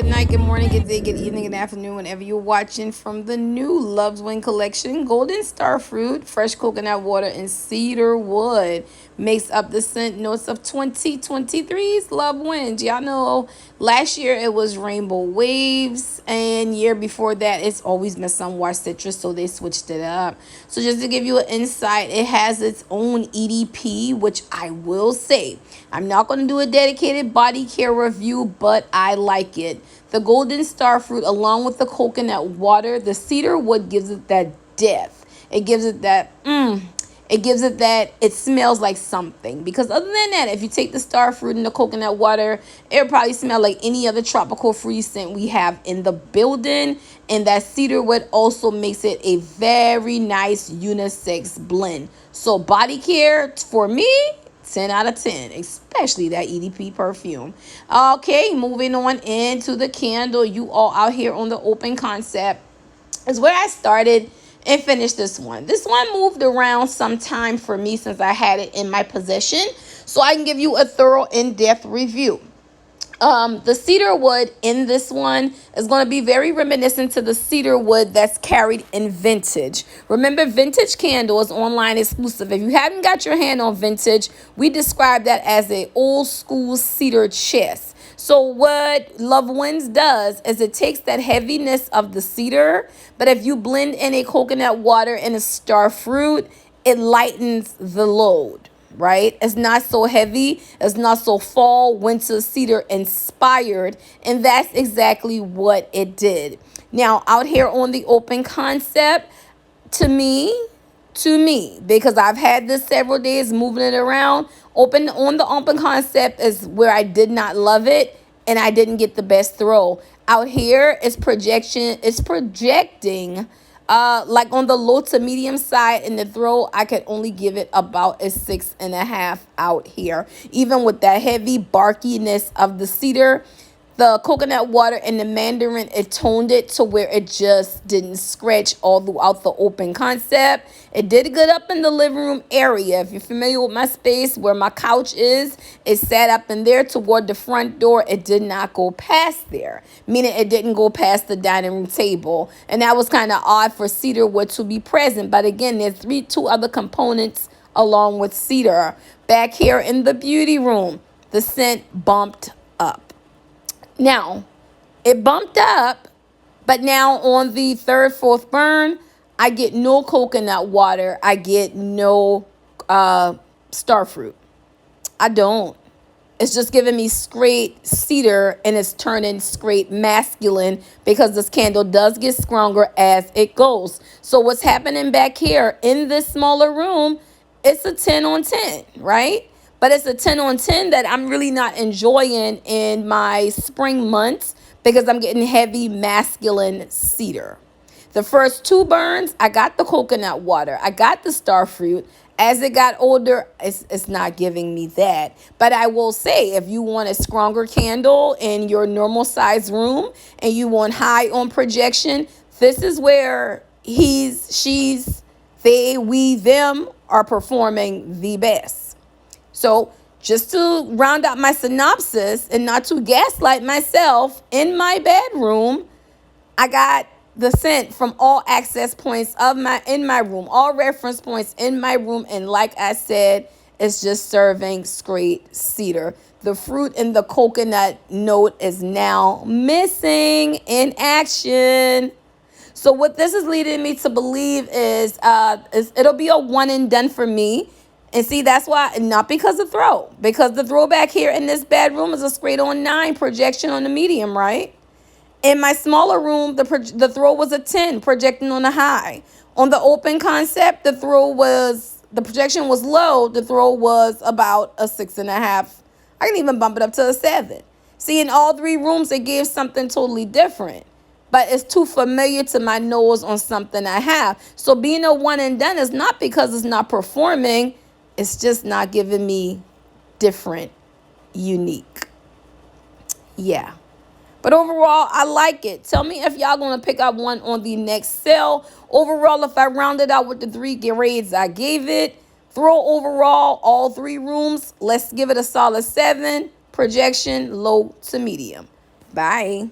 good night, good morning, good day, good evening, good afternoon, whenever you're watching from the new Love's Win collection. Golden Star Fruit, fresh coconut water, and cedar wood makes up the scent notes of 2023's Love Wins. Y'all know last year it was Rainbow Waves, and year before that it's always been Sunwash Citrus, so they switched it up. So just to give you an insight, it has its own EDP, which I will say I'm not going to do a dedicated body care review, but I like it. The Golden Star Fruit, along with the coconut water, the cedar wood gives it that depth. It gives it that it gives it that it smells like something. Because other than that, if you take the star fruit and the coconut water, it'll probably smell like any other tropical fruit scent we have in the building. And that cedar wood also makes it a very nice unisex blend. So body care for me, 10 out of 10, especially that EDP perfume. Okay, moving on into the candle. You all out here on the open concept is where I started and finished this one. This one moved around some time for me since I had it in my possession, so I can give you a thorough, in-depth review. The cedar wood in this one is going to be very reminiscent to the cedar wood that's carried in vintage. Remember, vintage candle is online exclusive. If you haven't got your hand on vintage, we describe that as a old school cedar chest. So what Love Wins does is it takes that heaviness of the cedar, but if you blend in a coconut water and a star fruit, it lightens the load. Right? It's not so heavy. It's not so fall, winter, cedar inspired. And that's exactly what it did. Now, out here on the open concept, to me, because I've had this several days moving it around, open on the open concept is where I did not love it and I didn't get the best throw. Out here, it's projecting like on the low to medium side. In the throw, I could only give it about a 6.5 out here. Even with that heavy barkiness of the cedar, the coconut water and the mandarin, it toned it to where it just didn't scratch all throughout the open concept. It did good up in the living room area. If you're familiar with my space where my couch is, it sat up in there toward the front door. It did not go past there, meaning it didn't go past the dining room table. And that was kind of odd for cedar wood to be present. But again, there's two other components along with cedar. Back here in the beauty room, the scent bumped up. Now, it bumped up, but now on the third, fourth burn, I get no coconut water. I get no star fruit. I don't. It's just giving me straight cedar, and it's turning straight masculine because this candle does get stronger as it goes. So what's happening back here in this smaller room, it's a 10 on 10, right? But it's a 10 on 10 that I'm really not enjoying in my spring months because I'm getting heavy masculine cedar. The first two burns, I got the coconut water. I got the star fruit. As it got older, it's not giving me that. But I will say, if you want a stronger candle in your normal size room and you want high on projection, this is where she's, they, we, them are performing the best. So just to round out my synopsis and not to gaslight myself, in my bedroom, I got the scent from all access points in my room, all reference points in my room. And like I said, it's just serving straight cedar. The fruit and the coconut note is now missing in action. So what this is leading me to believe is it'll be a one and done for me. And see, that's why, not because of throw, because the throw back here in this bedroom is a straight on 9 projection on the medium, right? In my smaller room, the throw was a 10 projecting on the high. On the open concept, the projection was low. The throw was about a 6.5. I can even bump it up to a 7. See, in all 3 rooms, it gave something totally different. But it's too familiar to my nose on something I have. So being a one and done is not because it's not performing. It's just not giving me different, unique. Yeah. But overall, I like it. Tell me if y'all going to pick up one on the next sale. Overall, if I rounded out with the 3 grades I gave it, throw overall, all 3 rooms, let's give it a solid 7. Projection, low to medium. Bye.